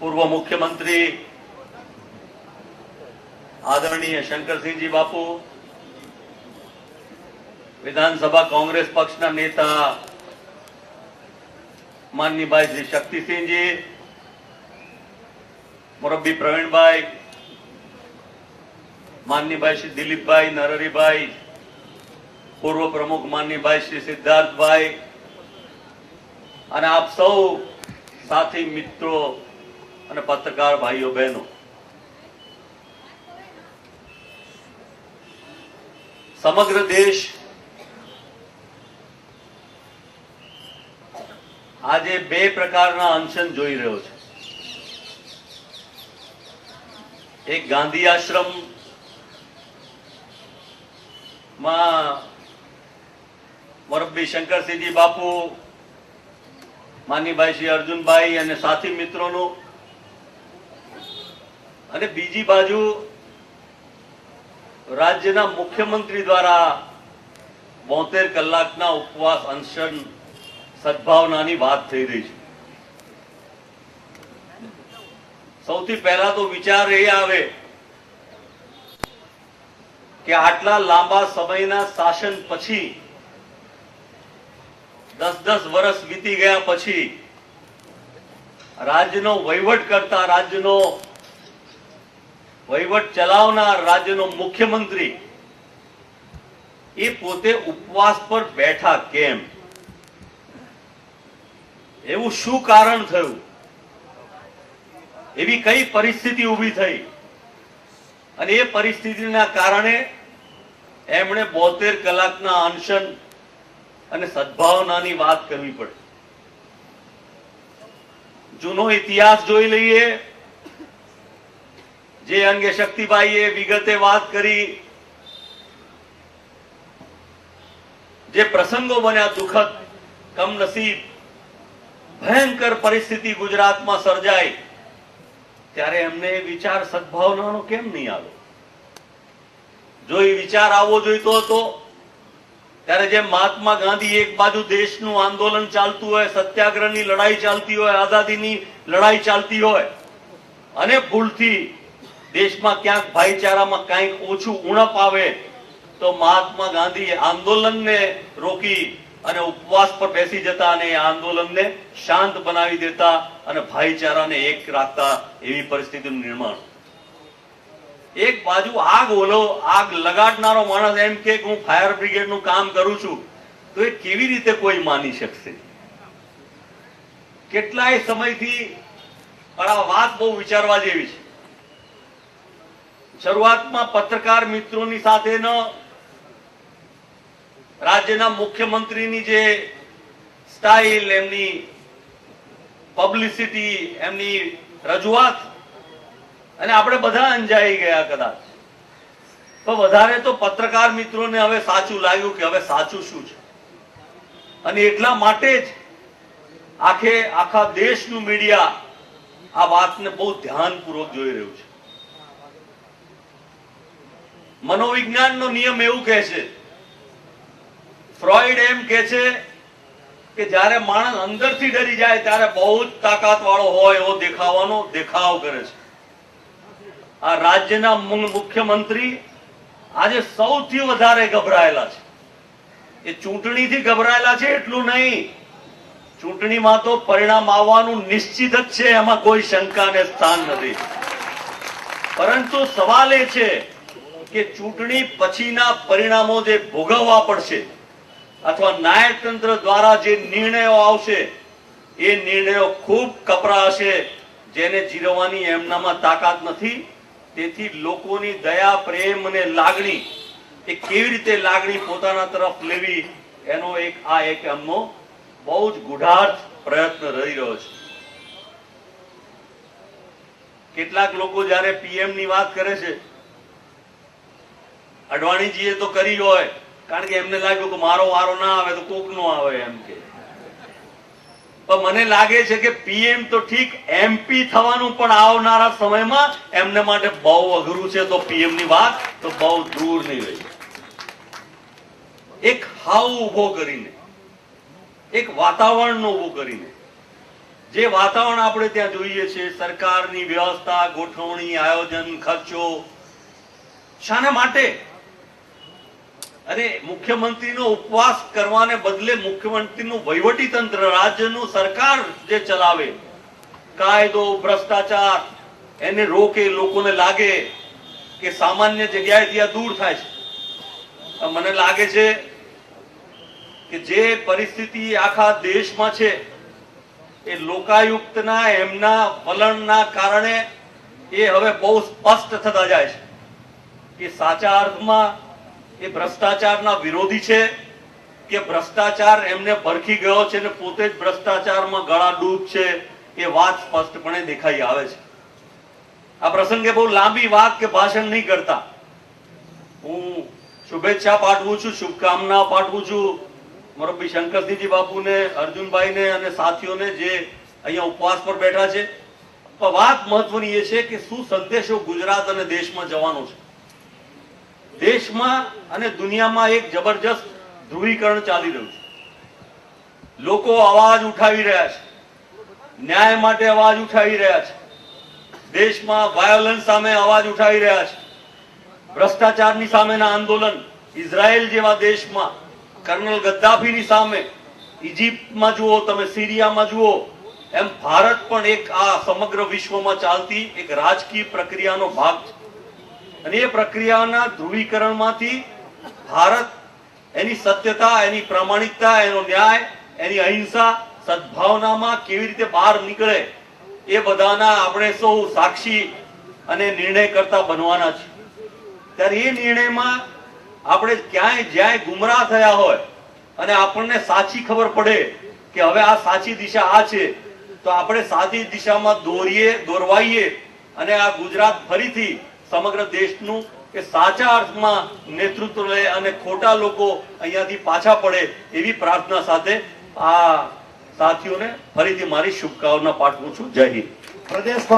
પૂર્વ મુખ્યમંત્રી આદરણીય શંકરસિંહજી બાપુ, વિધાનસભા કોંગ્રેસ પક્ષના નેતા માનનીભાઈ શ્રી શક્તિસિંહજી, મુરબ્બી પ્રવીણભાઈ, માનનીભાઈ શ્રી દિલીપભાઈ નરહરીભાઈ, પૂર્વ પ્રમુખ માનનીભાઈ શ્રી સિદ્ધાર્થભાઈ અને આપ સૌ સાથી મિત્રો અને પત્રકાર ભાઈઓ બહેનો, સમગ્ર દેશ આજે બે પ્રકારના અનશન જોઈ રહ્યો છે. એક ગાંધી આશ્રમ માં મુરબ્બી શંકરસિંહજી બાપુ, માનનીભાઈ શ્રી અર્જુનભાઈ અને સાથી મિત્રોનું, અને બીજી બાજુ રાજ્યના મુખ્યમંત્રી દ્વારા 72 કલાકના ઉપવાસ અનશન સદભાવનાની વાત થઈ રહી છે. સૌથી પહેલા તો વિચાર એ આવે કે આટલા લાંબા સમયના શાસન પછી 10 વર્ષ વીતી ગયા પછી રાજ્યનો વહીવટ કરતા, રાજ્યનો વહીવટ ચલાવનાર રાજ્યનો મુખ્યમંત્રી એ પોતે ઉપવાસ પર બેઠા કેમ? એવું શું કારણ થયું? એવી કઈ પરિસ્થિતિ ઊભી થઈ અને એ પરિસ્થિતિના કારણે એમણે 72 કલાકના અનશન અને સદભાવનાની વાત કરવી પડી? જૂનો ઇતિહાસ જોઈ લઈએ. જે અંગે શક્તિભાઈએ વિગતે વાત કરી, જે પ્રસંગો બન્યા દુઃખદ, કમનસીબ, ભયંકર પરિસ્થિતિ ગુજરાતમાં સર્જાઈ, ત્યારે એમને વિચાર સદભાવનાનો કેમ નહીં આવ્યો? જો એ વિચાર આવવો જોઈતો હતો ત્યારે જેમ મહાત્મા ગાંધી એક બાજુ દેશનું આંદોલન ચાલતું હોય, સત્યાગ્રહની લડાઈ ચાલતી હોય, આઝાદીની લડાઈ ચાલતી હોય અને ભૂલથી દેશમાં ક્યાંક ભાઈચારામાં કંઈક ઓછું ઉણપ આવે તો મહાત્મા ગાંધી આંદોલનને રોકી અને ઉપવાસ પર બેસી જતા અને આંદોલનને શાંત બનાવી દેતા અને ભાઈચારાને એક રાખતા, એવી પરિસ્થિતિનું નિર્માણ. એક બાજુ આગ લગાડનારો માણસ એમ કે હું ફાયર બ્રિગેડનું કામ કરું છું, તો એ કેવી રીતે કોઈ માની શકશે? કેટલાય સમયથી આ વાત બહુ વિચારવા જેવી છે. શરૂઆતમાં પત્રકાર મિત્રોની સાથેનો રાજ્યના મુખ્યમંત્રીની જે સ્ટાઇલ, એમની પબ્લિસિટી, એમની રજૂઆત, અને આપણે બધા અંજાઈ ગયા કદાચ. તો વધારે તો પત્રકાર મિત્રોને હવે સાચું લાગ્યું કે હવે સાચું શું છે, અને એટલા માટે જ આખા દેશનું મીડિયા આ વાતને બહુ ધ્યાનપૂર્વક જોઈ રહ્યું છે. મનોવિજ્ઞાનનો નિયમ એવું કહે છે, ફ્રોઈડ એમ કહે છે કે જ્યારે માણસ અંદરથી ડરી જાય ત્યારે બહુ જ તાકાત વાળો હોય એવો દેખાવાનો દેખાવ કરે છે. આ રાજ્યના મુખ્યમંત્રી આજે સૌથી વધારે ગભરાયેલા છે. એ ચૂંટણીથી ગભરાયેલા છે એટલું નહીં, ચૂંટણીમાં તો પરિણામ આવવાનું નિશ્ચિત જ છે, એમાં કોઈ શંકાને સ્થાન નથી. પરંતુ સવાલ એ છે કે ચૂંટણી પછીના પરિણામો જે ભોગવવા પડશે અથવા ન્યાયતંત્ર દ્વારા જે નિર્ણયો આવશે, એ નિર્ણયો ખૂબ કપરા હશે, જેને જીરવવાની એમનામાં તાકાત નથી. તેથી લોકોની દયા, પ્રેમ અને લાગણી, એ કેવી રીતે લાગણી પોતાના તરફ લેવી, એનો એક એમનો બહુ જ ગૂઢાર્થ પ્રયત્ન રહી રહ્યો છે. કેટલાક લોકો જયારે પીએમ ની વાત કરે છે, અડવાણીજીએ તો કરી હોય, કારણ કે એમને લાગ્યું કે મારો વારો ના આવે તો કોક નો આવે એમ કે. પણ મને લાગે છે કે પીએમ તો ઠીક, એમપી થવાનું પણ આવનારા સમયમાં એમને માટે બહુ અઘરું છે. તો પીએમ ની વાત તો બહુ દૂર નહીં રહી. એક હાવ ઉભો કરીને, એક વાતાવરણ ઉભું કરીને જે વાતાવરણ આપણે ત્યાં જોઈએ છે, સરકારની વ્યવસ્થા, ગોઠવણી, આયોજન, ખર્ચો, શાના માટે? અને મુખ્યમંત્રીનો ઉપવાસ કરવાને બદલે મુખ્યમંત્રીનું વહીવટી તંત્ર, રાજ્યનું સરકાર જે ચલાવે, કાયદો, ભ્રષ્ટાચાર એને રોકે, લોકોને લાગે કે સામાન્ય જગ્યાએથી આ દૂર થાય છે. મને લાગે છે કે જે પરિસ્થિતિ આખા દેશમાં છે એ લોકાયુક્તના એમના વલણના કારણે એ હવે બહુ સ્પષ્ટ થતા જાય છે કે સાચા અર્થમાં એ ભ્રષ્ટાચારના વિરોધી છે કે ભ્રષ્ટાચાર એમને ભરખી ગયો છે અને પોતે જ ભ્રષ્ટાચારમાં ગળાડૂબ છે, એ વાત સ્પષ્ટપણે દેખાઈ આવે છે. આ પ્રસંગે બહુ લાંબી વાત કે ભાષણ નહીં કરતા, હું શુભેચ્છા પાઠવું છું, શુભકામના પાઠવું છું મોરબી શંકરસિંહજી બાપુને, અર્જુનભાઈને અને સાથીઓને જે અહીંયા ઉપવાસ પર બેઠા છે. પણ વાત મહત્વની એ છે કે શું સંદેશો ગુજરાત અને દેશમાં જવાનો છે. દેશમાં અને દુનિયામાં એક જબરજસ્ત ધ્રુવીકરણ ચાલી રહ્યું છે. લોકો અવાજ ઉઠાવી રહ્યા છે, ન્યાય માટે અવાજ ઉઠાવી રહ્યા છે, દેશમાં વાયોલન્સ સામે અવાજ ઉઠાવી રહ્યા છે, ભ્રષ્ટાચારની સામેના આંદોલન, ઇઝરાયલ જેવા દેશમાં કર્નલ ગદ્દાફીની સામે, ઇજિપ્તમાં જુઓ તમે, સિરિયામાં જુઓ, એમ ભારત પણ એક આ સમગ્ર વિશ્વમાં ચાલતી એક રાજકીય પ્રક્રિયાનો ભાગ છે. અને એ પ્રક્રિયાના ધ્રુવીકરણમાંથી ભારત એની સત્યતા, એની પ્રામાણિકતા, એનો ન્યાય, એની અહિંસા, સદભાવનામાં કેવી રીતે બહાર નીકળે એ બધાના આપણે સૌ સાક્ષી અને નિર્ણય કરતા બનવાના છે. ત્યારે એ નિર્ણયમાં આપણે ક્યાંય જ્યાંય ગુમરાહ થયા હોય અને આપણને સાચી ખબર પડે કે હવે આ સાચી દિશા આ છે, તો આપણે સાચી દિશામાં દોરવાઈએ અને આ ગુજરાત ફરીથી સમગ્ર દેશનું કે સાચા અર્થમાં નેતૃત્વ લે અને ખોટા લોકો અહીંયાથી પાછા પડે એવી પ્રાર્થના સાથે આ સાથીઓને ફરીથી મારી શુભકામના પાઠવું છું. જય હિન્દ. પ્રદેશ